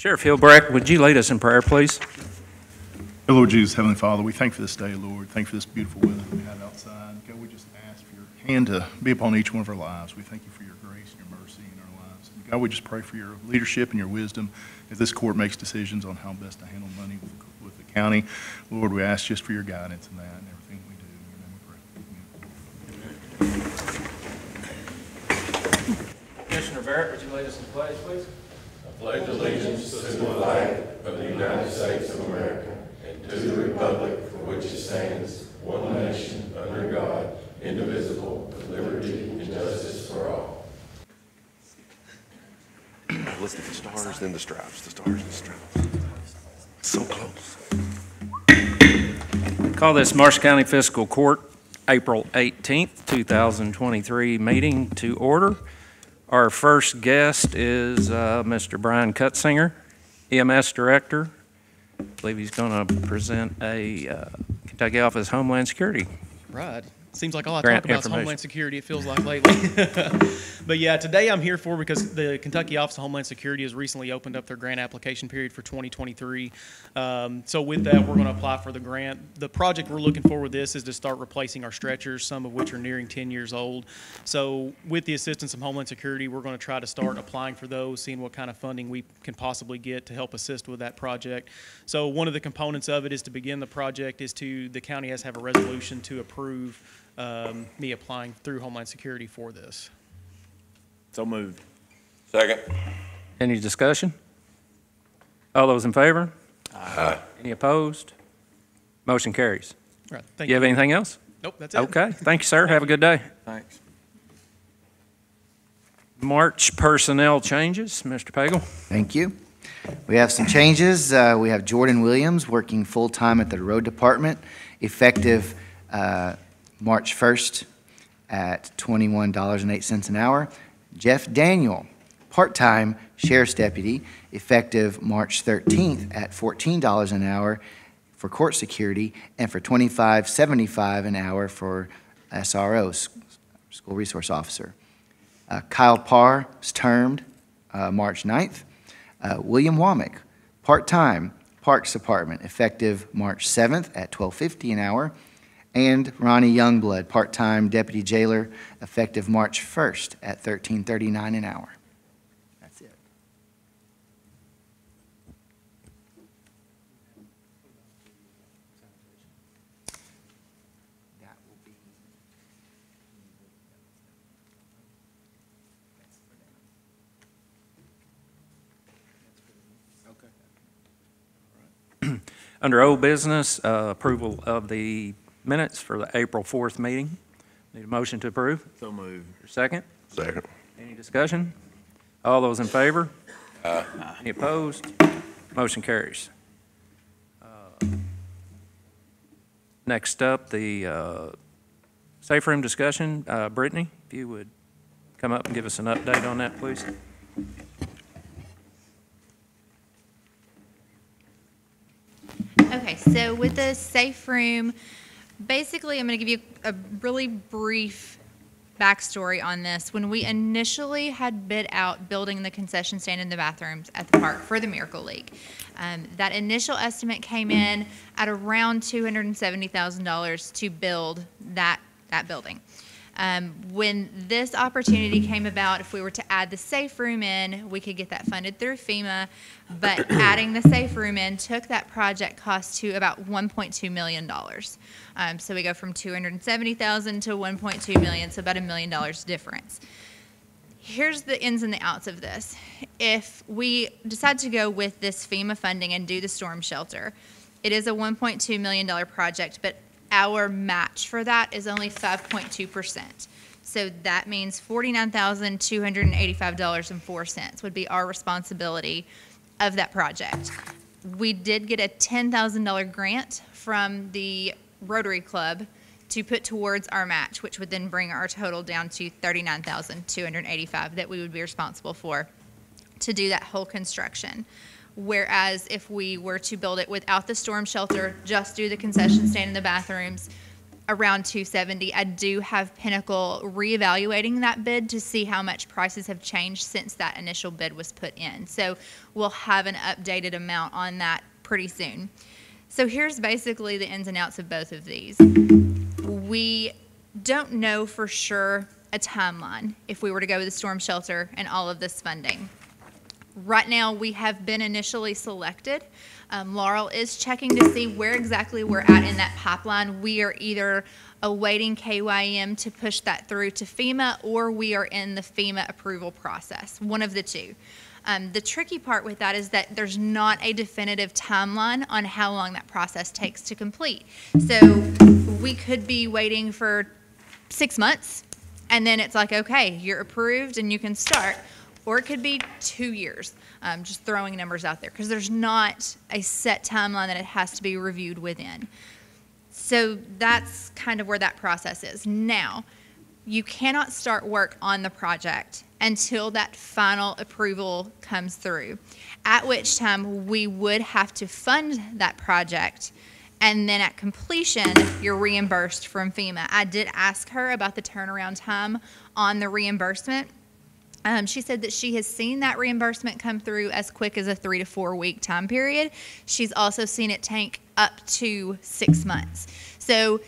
Sheriff Hilbrecht, would you lead us in prayer, please? Dear Lord Jesus, Heavenly Father, we thank you for this day, Lord. Thank you for this beautiful weather that we have outside. God, we just ask for your hand to be upon each one of our lives. We thank you for your grace and your mercy in our lives. And God, we just pray for your leadership and your wisdom as this court makes decisions on how best to handle money with the county. Lord, we ask just for your guidance in that and everything we do. In your name we pray. Commissioner Barrett, would you lead us in pledge, please? I pledge allegiance to the flag of the United States of America and to the republic for which it stands, one nation, under God, indivisible, with liberty and justice for all. Let's do the stars, then the stripes. The stars and the stripes. So close. Call this Marshall County Fiscal Court April 18th, 2023 meeting to order. Our first guest is Mr. Brian Cutsinger, EMS Director. I believe he's going to present a Kentucky Office of Homeland Security. Right. Seems like all I Grant talk about is Homeland Security, it feels like lately. But yeah, today I'm here for because the Kentucky Office of Homeland Security has recently opened up their grant application period for 2023. So with that, we're going to apply for the grant. The project we're looking for with this is to start replacing our stretchers, some of which are nearing 10 years old. So with the assistance of Homeland Security, we're going to try to start applying for those, seeing what kind of funding we can possibly get to help assist with that project. So one of the components of it is to begin the project is the county has to have a resolution to approve me applying through Homeland Security for this. So moved. Second. Any discussion? All those in favor? Aye. Any opposed? Motion carries. Right. Thank You have anything else? Nope, that's it. Okay. Thank you, sir. Have a good day. Thanks. March personnel changes. Mr. Pagel. Thank you. We have some changes. We have Jordan Williams working full-time at the road department, effective March 1st at $21.08 an hour. Jeff Daniel, part-time sheriff's deputy, effective March 13th at $14 an hour for court security and for $25.75 an hour for SRO, school resource officer. Kyle Parr is termed March 9th. William Womack, part-time Parks Department, effective March 7th at $12.50 an hour. And Ronnie Youngblood, part-time deputy jailer, effective March 1st at $13.39 an hour. That's it. That will be. Okay. Under old business, approval of the minutes for the April 4th meeting. Need a motion to approve? So moved. Second? Second. Any discussion? All those in favor? Aye. Any opposed? Motion carries. Next up, the safe room discussion. Brittany, if you would come up and give us an update on that, please. Okay, so with the safe room, basically I'm going to give you a really brief backstory on this. When we initially had bid out building the concession stand in the bathrooms at the park for the Miracle League, that initial estimate came in at around $270,000 to build that building. When this opportunity came about, if we were to add the safe room in, we could get that funded through FEMA, but adding the safe room in took that project cost to about $1.2 million. So we go from $270,000 to $1.2 million, so about $1 million difference. Here's the ins and the outs of this. If we decide to go with this FEMA funding and do the storm shelter, it is a $1.2 million project, but our match for that is only 5.2%. So that means $49,285.04 would be our responsibility of that project. We did get a $10,000 grant from the Rotary Club to put towards our match, which would then bring our total down to $39,285 that we would be responsible for to do that whole construction. Whereas if we were to build it without the storm shelter, just do the concession stand in the bathrooms, around 270. I do have Pinnacle reevaluating that bid to see how much prices have changed since that initial bid was put in. So we'll have an updated amount on that pretty soon. So here's basically the ins and outs of both of these. We don't know for sure a timeline if we were to go with the storm shelter and all of this funding. Right now, we have been initially selected. Laurel is checking to see where exactly we're at in that pipeline. We are either awaiting KYM to push that through to FEMA, or we are in the FEMA approval process, one of the two. The tricky part with that is that there's not a definitive timeline on how long that process takes to complete. So we could be waiting for 6 months, and then it's like, okay, you're approved and you can start. Or it could be 2 years, just throwing numbers out there, because there's not a set timeline that it has to be reviewed within. So that's kind of where that process is. Now, you cannot start work on the project until that final approval comes through, at which time we would have to fund that project, and then at completion, you're reimbursed from FEMA. I did ask her about the turnaround time on the reimbursement. She said that she has seen that reimbursement come through as quick as a 3 to 4 week time period. She's also seen it take up to 6 months. So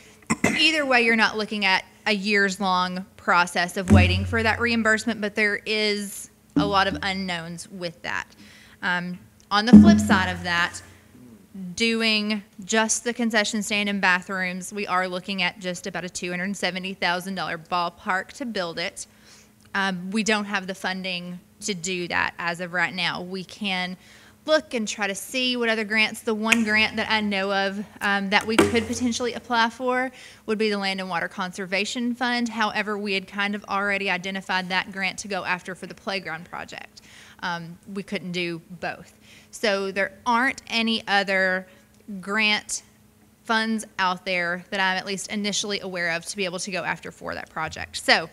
either way, you're not looking at a years-long process of waiting for that reimbursement, but there is a lot of unknowns with that. On the flip side of that, doing just the concession stand and bathrooms, we are looking at just about a $270,000 ballpark to build it. We don't have the funding to do that as of right now. We can look and try to see what other grants. The one grant that I know of that we could potentially apply for would be the Land and Water Conservation Fund. However, we had kind of already identified that grant to go after for the playground project. We couldn't do both. So there aren't any other grant funds out there that I'm at least initially aware of to be able to go after for that project. So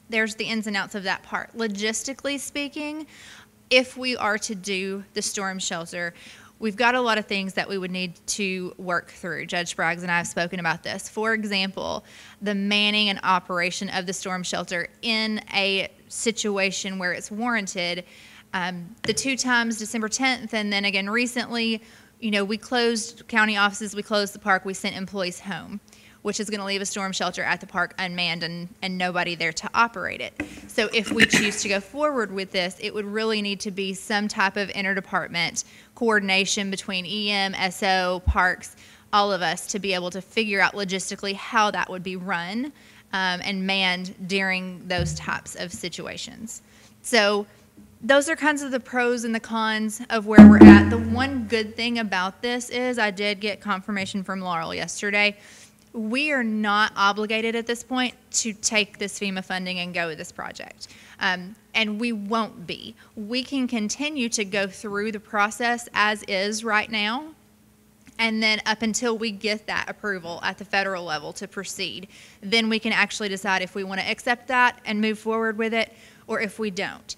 there's the ins and outs of that part. Logistically speaking, if we are to do the storm shelter, we've got a lot of things that we would need to work through. Judge Braggs and I have spoken about this. For example, the manning and operation of the storm shelter in a situation where it's warranted. The 2 times, December 10th, and then again recently, we closed county offices, we closed the park, we sent employees home, which is going to leave a storm shelter at the park unmanned and nobody there to operate it. So if we choose to go forward with this, it would really need to be some type of interdepartment coordination between EM, SO, parks, all of us, to be able to figure out logistically how that would be run and manned during those types of situations. So those are kinds of the pros and the cons of where we're at. The one good thing about this is I did get confirmation from Laurel yesterday. We are not obligated at this point to take this FEMA funding and go with this project. And we won't be. We can continue to go through the process as is right now, and then up until we get that approval at the federal level to proceed. Then we can actually decide if we want to accept that and move forward with it, or if we don't.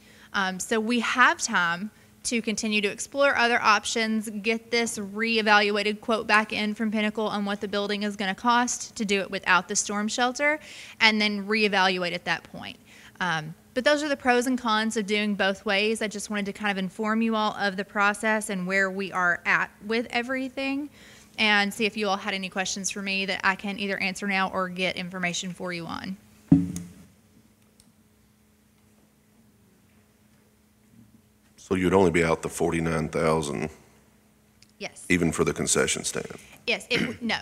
So we have time to continue to explore other options, get this reevaluated quote back in from Pinnacle on what the building is going to cost to do it without the storm shelter, and then reevaluate at that point. But those are the pros and cons of doing both ways. I just wanted to kind of inform you all of the process and where we are at with everything, and see if you all had any questions for me that I can either answer now or get information for you on. So you'd only be out the 49,000, Yes. even for the concession stand? Yes. No.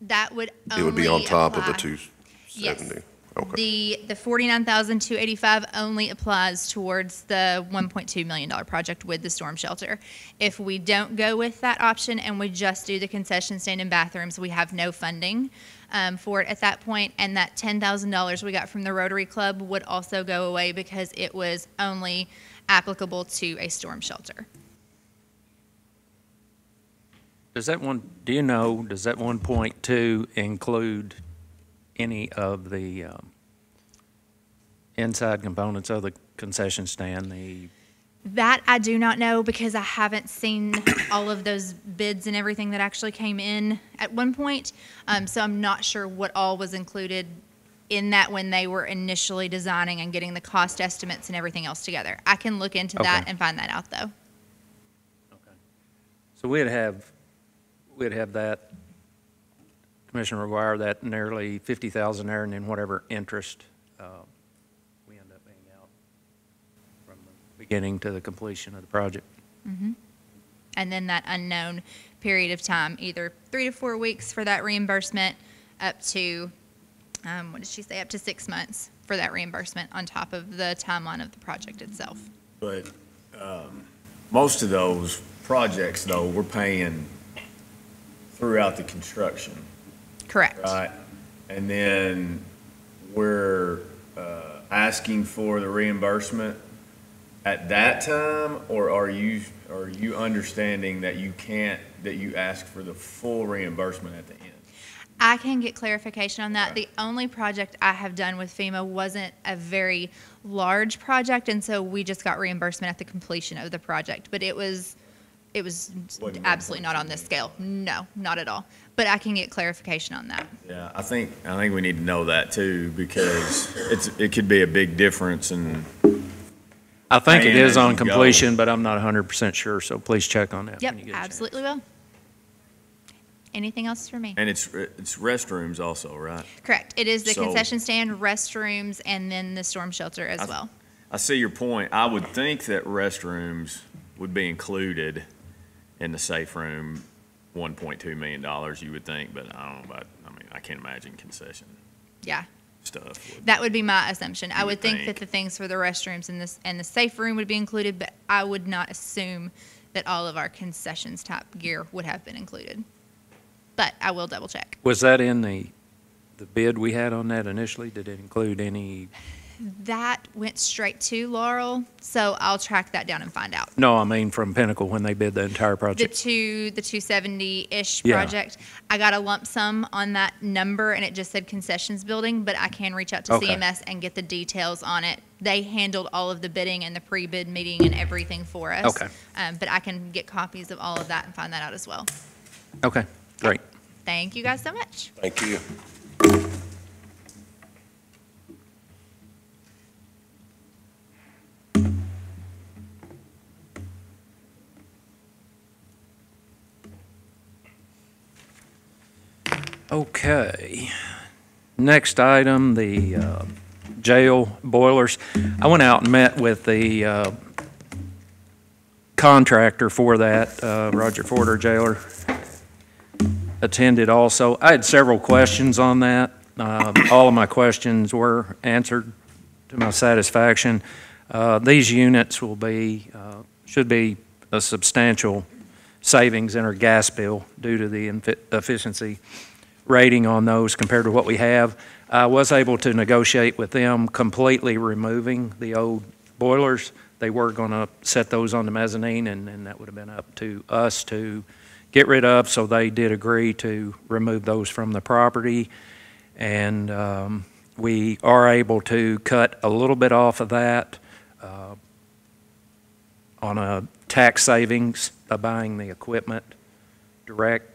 That would only It would be on top of apply. the 270? Yes. Okay. The $49,285 only applies towards the $1.2 million project with the storm shelter. If we don't go with that option and we just do the concession stand and bathrooms, we have no funding for it at that point, and that $10,000 we got from the Rotary Club would also go away because it was only applicable to a storm shelter. Does that 1.2 include any of the inside components of the concession stand, the That I do not know because I haven't seen all of those bids and everything that actually came in at one point. So I'm not sure what all was included in that when they were initially designing and getting the cost estimates and everything else together. I can look into that Okay. and find that out, though. So we'd have that, Commissioner McGuire, that nearly 50,000 there, and then whatever interest we end up paying out from the beginning to the completion of the project. And then that unknown period of time, either 3 to 4 weeks for that reimbursement, up to, what did she say, up to 6 months for that reimbursement on top of the timeline of the project itself. But most of those projects, though, we're paying throughout the construction, Correct. right? And then we're asking for the reimbursement at that time, or are you understanding that you can't, that you ask for the full reimbursement at the end? I can get clarification on that. The only project I have done with FEMA wasn't a very large project, and so we just got reimbursement at the completion of the project. But it was absolutely not on this scale. No, not at all. But I can get clarification on that. Yeah, I think we need to know that too, because it could be a big difference in. I think it Paying is as on you go. completion, but I'm not 100% sure, so please check on that. Yep, when you get a chance. absolutely will. Anything else for me? And it's restrooms also, right? Correct. It is the So- concession stand, restrooms, and then the storm shelter as well. I see your point. I would think that restrooms would be included in the safe room, $1.2 million, you would think, but I don't know about, I mean, I can't imagine concession Yeah, stuff. that would be my assumption. I You would would think think. that the things for the restrooms and the safe room would be included, but I would not assume that all of our concessions type gear would have been included. But I will double check. Was that in the bid we had on that initially? Did it include any? That went straight to Laurel, so I'll track that down and find out. No, I mean from Pinnacle when they bid the entire The project. 270-ish Yeah. project, I got a lump sum on that number, and it just said concessions building, but I can reach out to Okay. CMS and get the details on it. They handled all of the bidding and the pre-bid meeting and everything for us. Okay. But I can get copies of all of that and find that out as well. Okay, great. Thank you guys so much. Thank you. Okay. Next item, the jail boilers. I went out and met with the contractor for that, Roger Forder Jailer. Attended also. I had several questions on that. All of my questions were answered to my satisfaction. These units will be, should be a substantial savings in our gas bill due to the efficiency rating on those compared to what we have. I was able to negotiate with them completely removing the old boilers. They were going to set those on the mezzanine, and that would have been up to us to get rid of, so they did agree to remove those from the property. And we are able to cut a little bit off of that on a tax savings by buying the equipment direct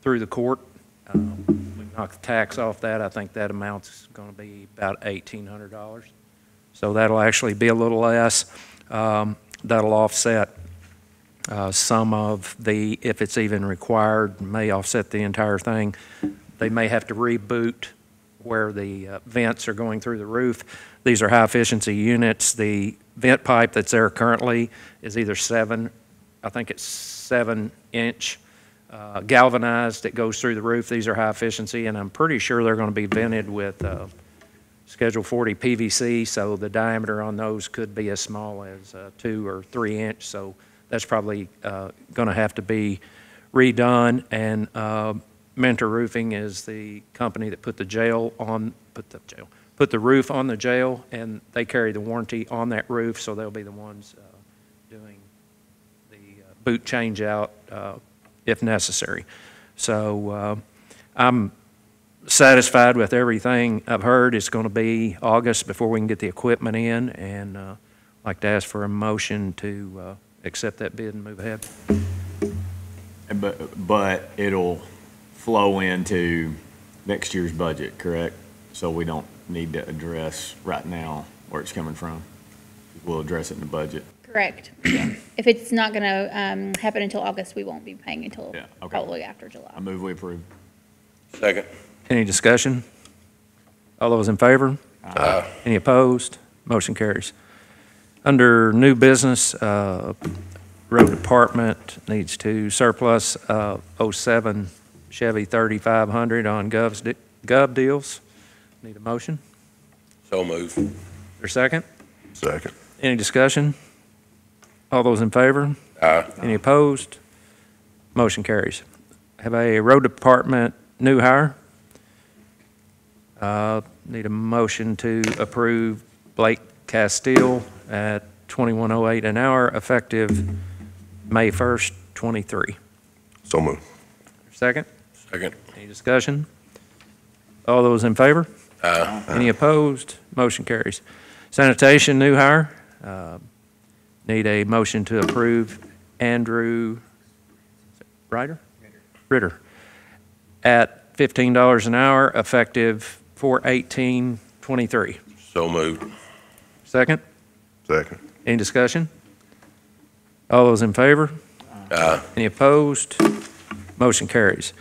through the court. We knock the tax off that. I think that amount's going to be about $1,800. So that'll actually be a little less. That'll offset some of the, if it's even required, may offset the entire thing. They may have to reboot where the vents are going through the roof. These are high-efficiency units. The vent pipe that's there currently is either 7-inch galvanized that goes through the roof. These are high-efficiency, and I'm pretty sure they're going to be vented with Schedule 40 PVC, so the diameter on those could be as small as 2 or 3 inch. So that's probably going to have to be redone. And Mentor Roofing is the company that put the roof on the jail, and they carry the warranty on that roof, so they'll be the ones doing the boot change out if necessary. So I'm satisfied with everything I've heard. It's going to be August before we can get the equipment in, and like to ask for a motion to accept that bid and move ahead. But it'll flow into next year's budget, correct? So we don't need to address right now where it's coming from. We'll address it in the budget. Correct. If it's not going to happen until August, we won't be paying until Yeah, okay. probably after July. I move we approve. Second. Any discussion? All those in favor? Aye. Any opposed? Motion carries. Under new business, road department needs to surplus 07 Chevy 3500 on Gov deals. Need a motion? So moved. Or second? Second. Any discussion? All those in favor? Aye. Any opposed? Motion carries. Have a road department new hire. Need a motion to approve Blake Castile at $21.08 an hour, effective May 1st, 23. So moved. Second? Second. Any discussion? All those in favor? Aye. Any opposed? Motion carries. Sanitation, new hire. Need a motion to approve Andrew Ritter at $15 an hour, effective 4/18/23. So moved. Second? Second. Any discussion? All those in favor? Aye. Any opposed? Motion carries.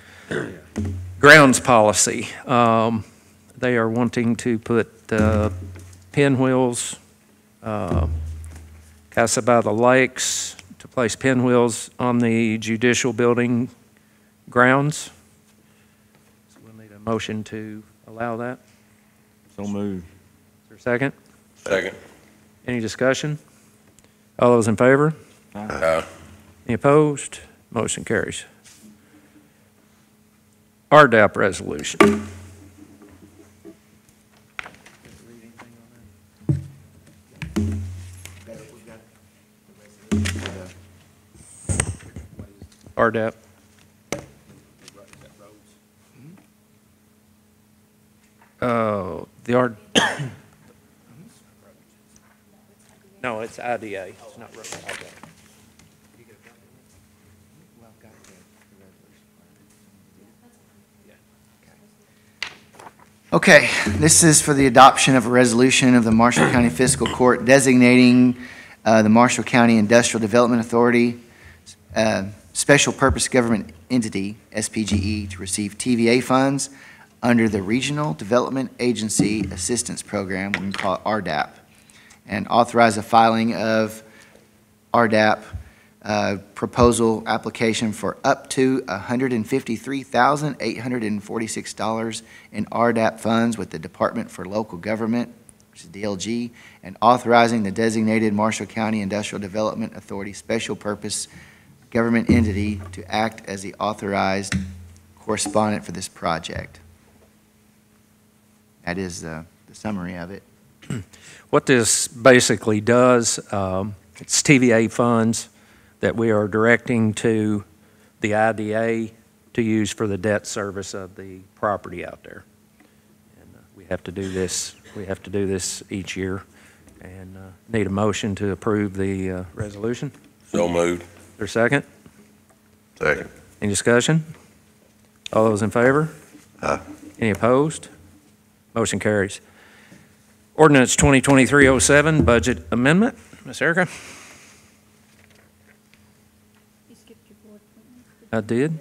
Grounds policy. They are wanting to put pinwheels, Casa by the Lakes, to place pinwheels on the judicial building grounds. So we'll need a motion to allow that. So moved. Is there a second? Second. Any discussion? All those in favor? Aye. Any opposed? Motion carries. RDAP resolution. RDAP. Oh, the R. No, it's IDA. It's not road. IDA. Okay, this is for the adoption of a resolution of the Marshall County Fiscal Court designating the Marshall County Industrial Development Authority Special Purpose Government Entity, SPGE, to receive TVA funds under the Regional Development Agency Assistance Program, we can call it RDAP, and authorize the filing of RDAP proposal application for up to $153,846 in RDAP funds with the Department for Local Government, which is DLG, and authorizing the designated Marshall County Industrial Development Authority Special Purpose Government Entity to act as the authorized correspondent for this project. That is the summary of it. What this basically does, it's TVA funds that we are directing to the IDA to use for the debt service of the property out there. And we have to do this. We have to do this each year, and need a motion to approve the resolution. So moved. Is there a second? Second. Any discussion? All those in favor? Aye. Any opposed? Motion carries. Ordinance 2023-07, budget amendment. Ms. Erica? You skipped your board appointments. I did.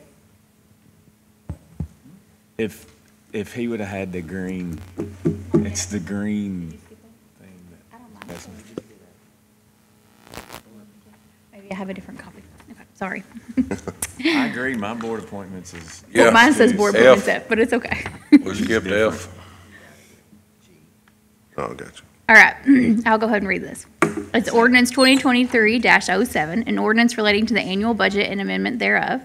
If he would have had the green, it's the green thing I don't mind. that's. Maybe I have a different copy. Okay, sorry. I agree, my board appointments is. Yeah. Well, mine says board F. appointments F, but it's okay. We skipped F. Oh, gotcha. All right, I'll go ahead and read this. It's ordinance 2023-07, an ordinance relating to the annual budget and amendment thereof.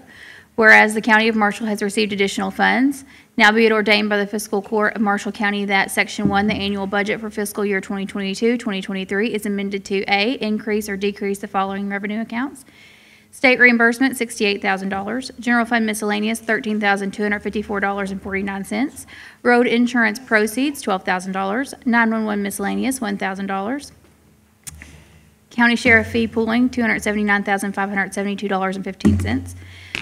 Whereas the County of Marshall has received additional funds, now be it ordained by the Fiscal Court of Marshall County that Section 1, the annual budget for fiscal year 2022-2023 is amended to A, increase or decrease the following revenue accounts. State reimbursement, $68,000. General fund miscellaneous, $13,254.49. Road insurance proceeds, $12,000. 911 miscellaneous, $1,000. County Sheriff fee pooling, $279,572.15.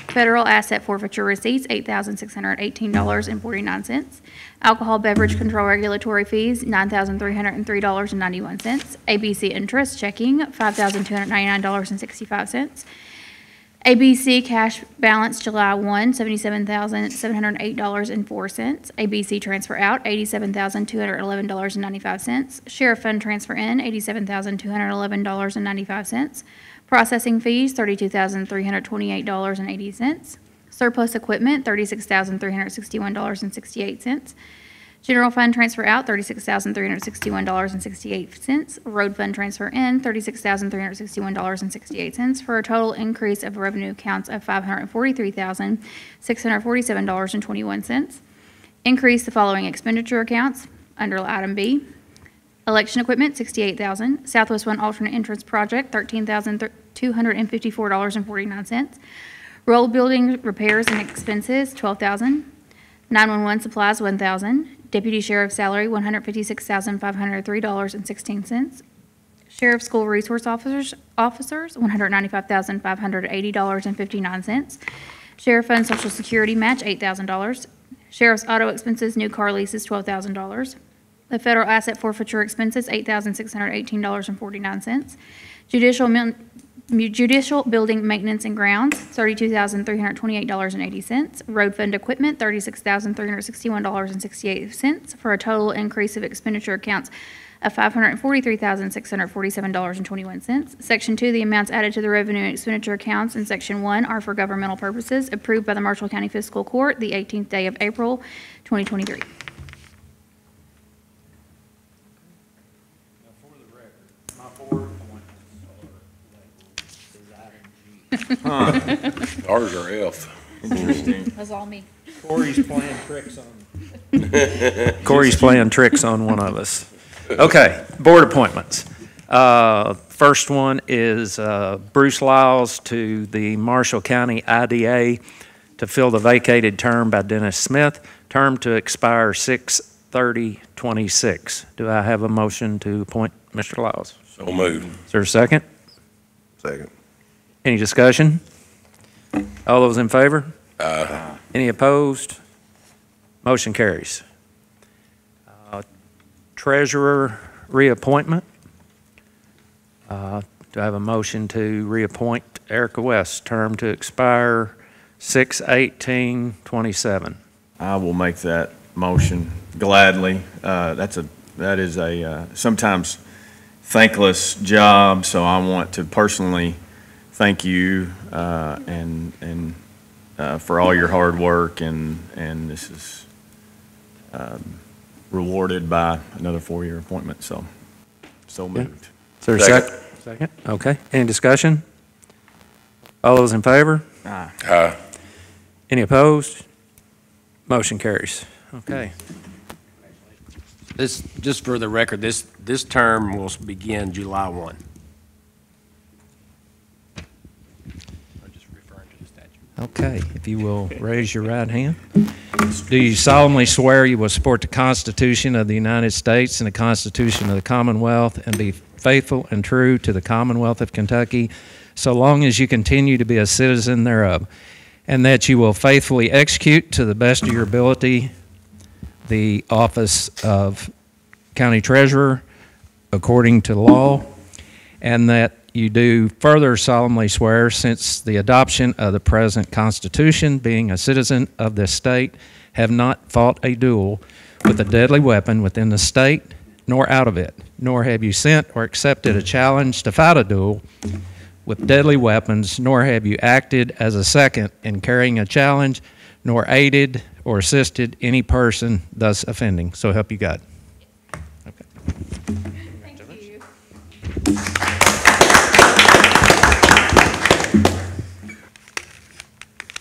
Federal asset forfeiture receipts, $8,618.49. Alcohol beverage control regulatory fees, $9,303.91. ABC interest checking, $5,299.65. ABC cash balance July 1, $77,708.04. ABC transfer out, $87,211.95. Sheriff fund transfer in, $87,211.95. Processing fees, $32,328.80. Surplus equipment, $36,361.68. General fund transfer out, $36,361.68. Road fund transfer in, $36,361.68, for a total increase of revenue accounts of $543,647.21. Increase the following expenditure accounts under item B. Election equipment, $68,000. Southwest One alternate entrance project, $13,254.49. Roll building repairs and expenses, $12,000. 911 supplies, $1,000. Deputy Sheriff salary, $156,503.16. Sheriff School Resource Officers, $195,580.59. Sheriff Fund Social Security match, $8,000. Sheriff's auto expenses, new car leases, $12,000. The federal asset forfeiture expenses, $8,618.49. Judicial building maintenance and grounds, $32,328.80. Road fund equipment, $36,361.68, for a total increase of expenditure accounts of $543,647.21. Section 2, the amounts added to the revenue and expenditure accounts in Section 1 are for governmental purposes, approved by the Marshall County Fiscal Court the 18th day of April, 2023. Ours are F. Interesting. That's all me. Corey's playing tricks on. Corey's playing tricks on one of us. Okay, board appointments. First one is Bruce Lyles to the Marshall County IDA to fill the vacated term by Dennis Smith, term to expire 6/30/26. Do I have a motion to appoint Mr. Lyles? So moved. Is there a second? Second. Any discussion? All those in favor? Any opposed? Motion carries. Treasurer reappointment. Do I have a motion to reappoint Erica West, term to expire 6/18/27? I will make that motion gladly. That is a sometimes thankless job, so I want to personally thank you and for all your hard work, and this is rewarded by another 4-year appointment. So moved. Is there a second? Second. Okay. Any discussion? All those in favor? Aye. Any opposed? Motion carries. Okay. This, just for the record, this term will begin July 1. Okay, if you will raise your right hand. Do you solemnly swear you will support the Constitution of the United States and the Constitution of the Commonwealth, and be faithful and true to the Commonwealth of Kentucky so long as you continue to be a citizen thereof, and that you will faithfully execute to the best of your ability the office of County Treasurer according to law, and that you do further solemnly swear, since the adoption of the present Constitution, being a citizen of this state, have not fought a duel with a deadly weapon within the state, nor out of it, nor have you sent or accepted a challenge to fight a duel with deadly weapons, nor have you acted as a second in carrying a challenge, nor aided or assisted any person thus offending. So help you God. Okay. Thank you.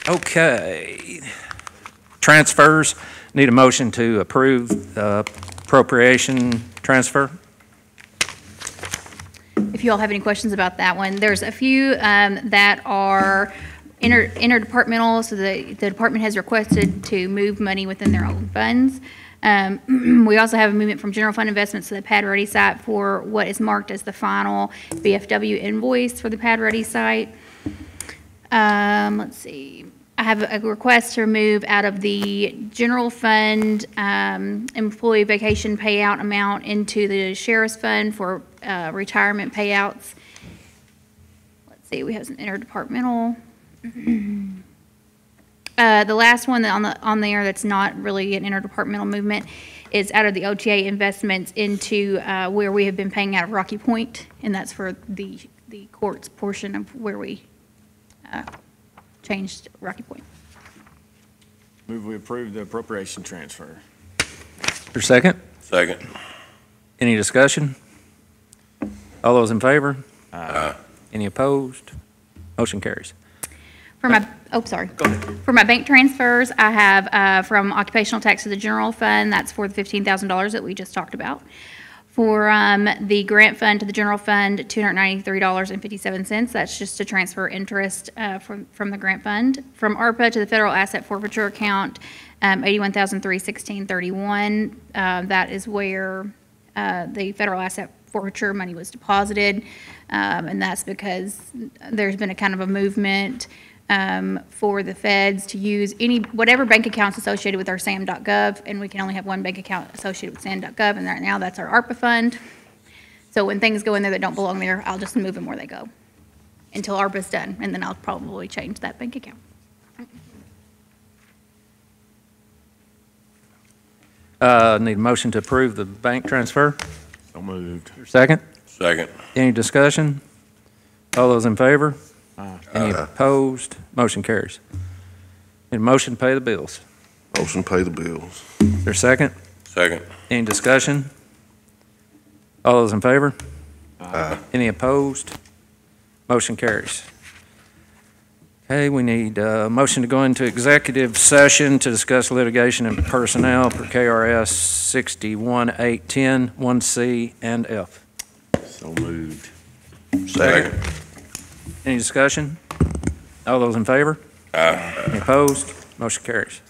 Okay. Transfers. Need a motion to approve the appropriation transfer. If you all have any questions about that one, there's a few that are interdepartmental, so the department has requested to move money within their own funds. We also have a movement from general fund investments to the Pad Ready site for what is marked as the final BFW invoice for the Pad Ready site. Let's see. I have a request to remove out of the general fund employee vacation payout amount into the sheriff's fund for retirement payouts. Let's see, we have some interdepartmental. The last one on there that's not really an interdepartmental movement is out of the OTA investments into where we have been paying out of Rocky Point, and that's for the courts portion of where we changed Rocky Point. Move we approve the appropriation transfer. Your second? Second. Any discussion? All those in favor? Aye. Any opposed? Motion carries. For my, For my bank transfers, I have from occupational tax to the general fund, that's for the $15,000 that we just talked about. For the grant fund to the general fund, $293.57. That's just to transfer interest from the grant fund. From ARPA to the federal asset forfeiture account, $81,316.31. That is where the federal asset forfeiture money was deposited, and that's because there's been a kind of a movement for the feds to use whatever bank accounts associated with our SAM.gov, and we can only have one bank account associated with SAM.gov, and right now that's our ARPA fund. So when things go in there that don't belong there, I'll just move them where they go until ARPA's done, and then I'll probably change that bank account. Need a motion to approve the bank transfer. So moved. Your second? Second. Any discussion? All those in favor? Any opposed? Motion carries. Need a motion to pay the bills. Motion to pay the bills. Your second? Second. Any discussion? All those in favor? Aye. Any opposed? Motion carries. Okay, we need a motion to go into executive session to discuss litigation and personnel per KRS 61.810, 1C and F. So moved. Second. Any discussion? All those in favor? Aye. Any opposed? Motion carries.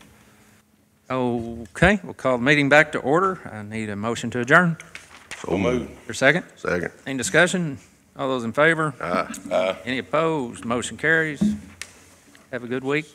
Okay, we'll call the meeting back to order. I need a motion to adjourn. So moved. Your second? Second. Any discussion? All those in favor? Aye. Aye. Any opposed? Motion carries. Have a good week.